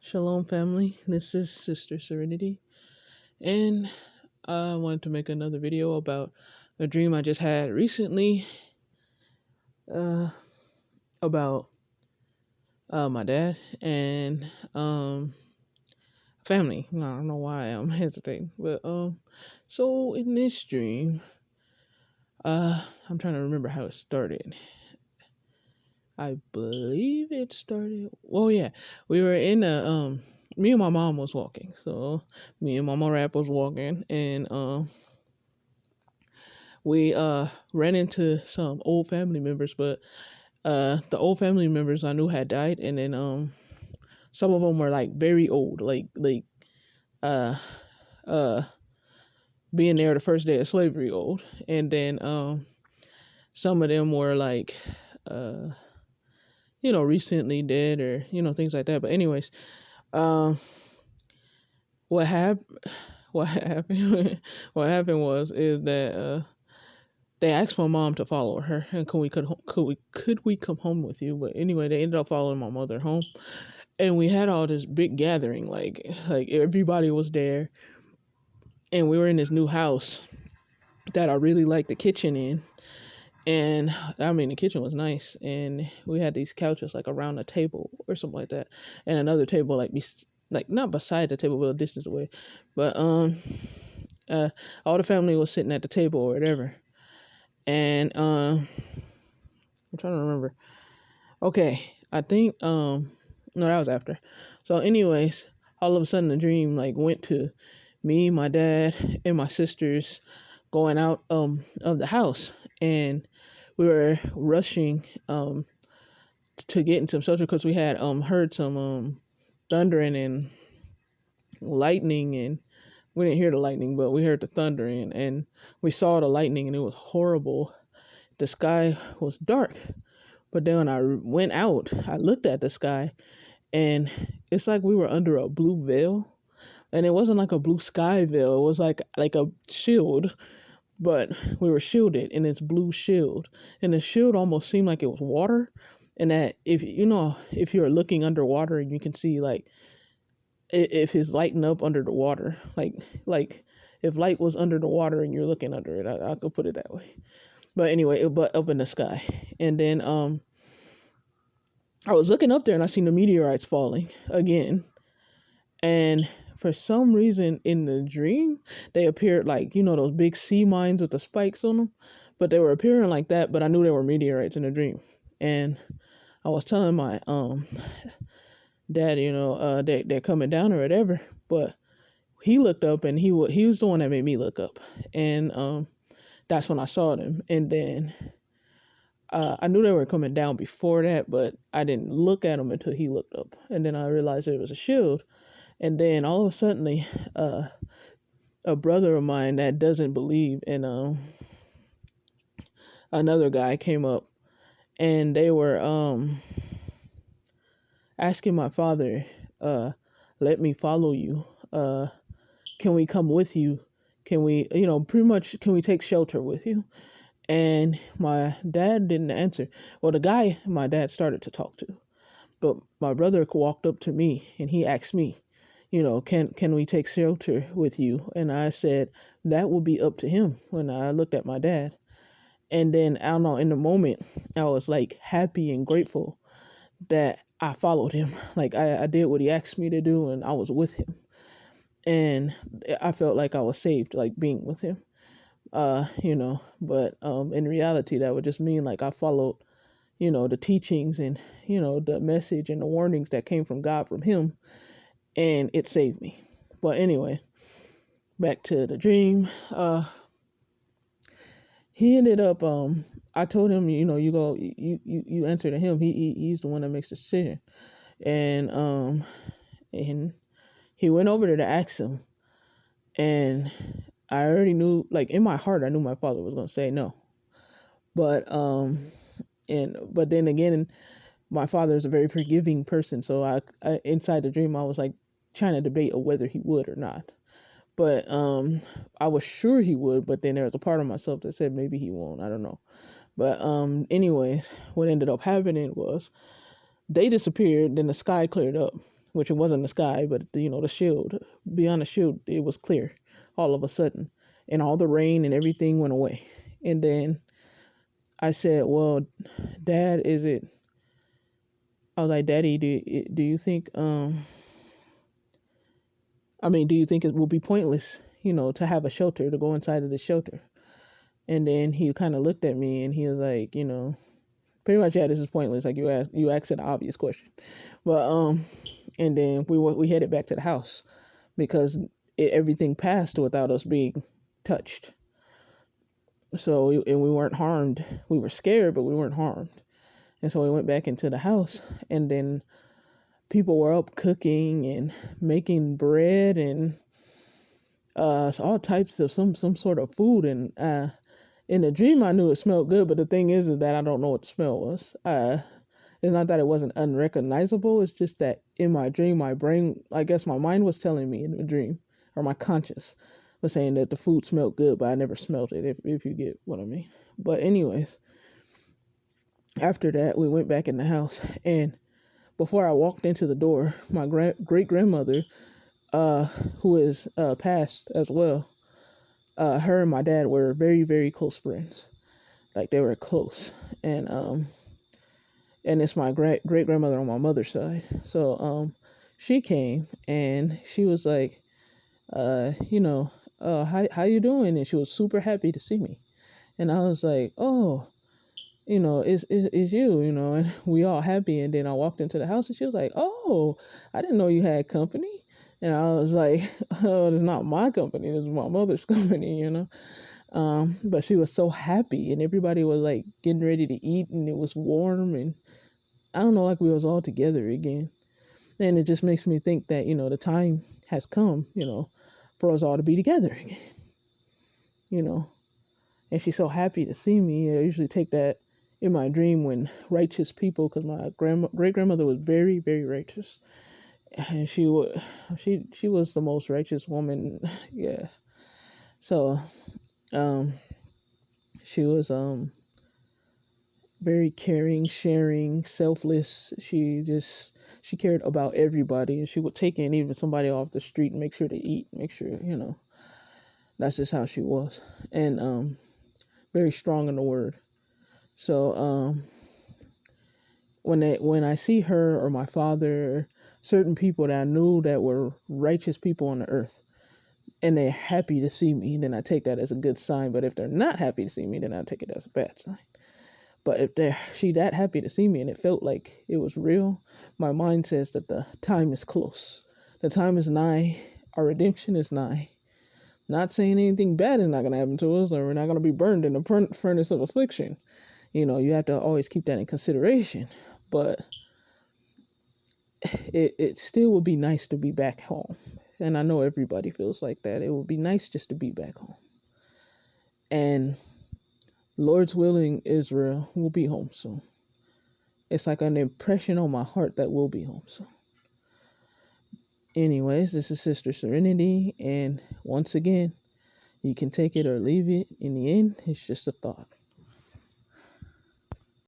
Shalom, family. This is Sister Serenity, and I wanted to make another video about a dream I just had recently uh, about my dad and family. I don't know why I'm hesitating, but so in this dream, I'm trying to remember how it started. I believe it started. Well, yeah, we were in a Me and my mom was walking. So me and Mama Rap was walking, and we ran into some old family members, but the old family members I knew had died, and then some of them were like very old, like uh uh being there the first day of slavery old, and then some of them were like uh recently dead, or things like that. But anyways, um what happened what happened what happened was is that they asked my mom to follow her, and could we come home with you? But anyway, they ended up following my mother home, and we had all this big gathering, like everybody was there, and we were in this new house that I really liked the kitchen in. And I mean, the kitchen was nice, and we had these couches like around a table or something like that, and another table like not beside the table, but a distance away. But all the family was sitting at the table or whatever, and I'm trying to remember. Okay, I think no, that was after. So, anyways, all of a sudden the dream like went to me, my dad, and my sisters going out of the house, and we were rushing to get in some shelter because we had heard some thundering and lightning, and we didn't hear the lightning, but we heard the thundering, and we saw the lightning, and it was horrible. The sky was dark, but then when I went out, I looked at the sky, and it's like we were under a blue veil, and it wasn't like a blue sky veil. It was like a shield, but we were shielded in this blue shield, and the shield almost seemed like it was water. And that if you're looking underwater, and you can see like if it's lighting up under the water, like if light was under the water and you're looking under it, I could put it that way. But anyway, but up in the sky, and then I was looking up there and I seen the meteorites falling again. And for some reason in the dream, they appeared like, those big sea mines with the spikes on them. But they were appearing like that, but I knew they were meteorites in the dream. And I was telling my dad, they're coming down or whatever. But he looked up, and he was the one that made me look up. And that's when I saw them. And then I knew they were coming down before that, but I didn't look at them until he looked up. And then I realized it was a shield. And then all of a sudden, a brother of mine that doesn't believe in another guy came up, and they were asking my father, let me follow you. Can we come with you? Can we, pretty much, can we take shelter with you? And my dad didn't answer. Well, the guy my dad started to talk to, but my brother walked up to me and he asked me, can we take shelter with you? And I said that will be up to him. When I looked at my dad, and then I don't know, in the moment I was like happy and grateful that I followed him. Like I did what he asked me to do, and I was with him, and I felt like I was saved, like being with him. But in reality, that would just mean like I followed, the teachings and, the message and the warnings that came from God, from him, and it saved me. But anyway, back to the dream. He ended up, I told him, you go, you answer to him. He's the one that makes the decision. And he went over there to ask him, and I already knew, like in my heart, I knew my father was going to say no. But but then again, my father is a very forgiving person, so I inside the dream I was like trying to debate of whether he would or not. But I was sure he would, but then there was a part of myself that said maybe he won't. I don't know. But anyways, what ended up happening was they disappeared, then the sky cleared up. which it wasn't the sky, but the shield. Beyond the shield, it was clear all of a sudden, and all the rain and everything went away. And then I said, "Well, Dad, is it?" I was like, "Daddy, do you think do you think it will be pointless, to have a shelter, to go inside of the shelter?" And then he kind of looked at me and he was like, pretty much, yeah, this is pointless. Like you asked an obvious question, but and then we headed back to the house because everything passed without us being touched. So and we weren't harmed. We were scared, but we weren't harmed. And so we went back into the house, and then people were up cooking and making bread and so all types of some sort of food. And in the dream, I knew it smelled good, but the thing is that I don't know what the smell was. It's not that it wasn't unrecognizable. It's just that in my dream, my brain, I guess my mind was telling me in the dream, or my conscious was saying that the food smelled good, but I never smelled it, if you get what I mean. But anyways, after that, we went back in the house, and before I walked into the door, my great grandmother, who is passed as well, her and my dad were very, very close friends. Like they were close, and it's my great grandmother on my mother's side. So she came and she was like, how you doing? And she was super happy to see me, and I was like, oh, it's you, and we all happy. And then I walked into the house and she was like, oh, I didn't know you had company. And I was like, oh, it's not my company, it's my mother's company. But she was so happy, and everybody was like getting ready to eat, and it was warm, and I don't know, like we was all together again. And it just makes me think that, the time has come, for us all to be together again, and she's so happy to see me. I usually take that in my dream when righteous people, because my great grandmother was very, very righteous, and she was the most righteous woman. Yeah. So she was very caring, sharing, selfless. She cared about everybody, and she would take in even somebody off the street and make sure to eat, make sure, that's just how she was. And very strong in the word. So when I see her or my father, certain people that I knew that were righteous people on the earth, and they're happy to see me, then I take that as a good sign. But if they're not happy to see me, then I take it as a bad sign. But if she that happy to see me and it felt like it was real, my mind says that the time is close. The time is nigh. Our redemption is nigh. Not saying anything bad is not going to happen to us, or we're not going to be burned in the furnace of affliction. You have to always keep that in consideration. But it still would be nice to be back home. And I know everybody feels like that. It would be nice just to be back home. And Lord's willing, Israel will be home soon. It's like an impression on my heart that we'll be home soon. Anyways, this is Sister Serenity. And once again, you can take it or leave it. In the end, it's just a thought.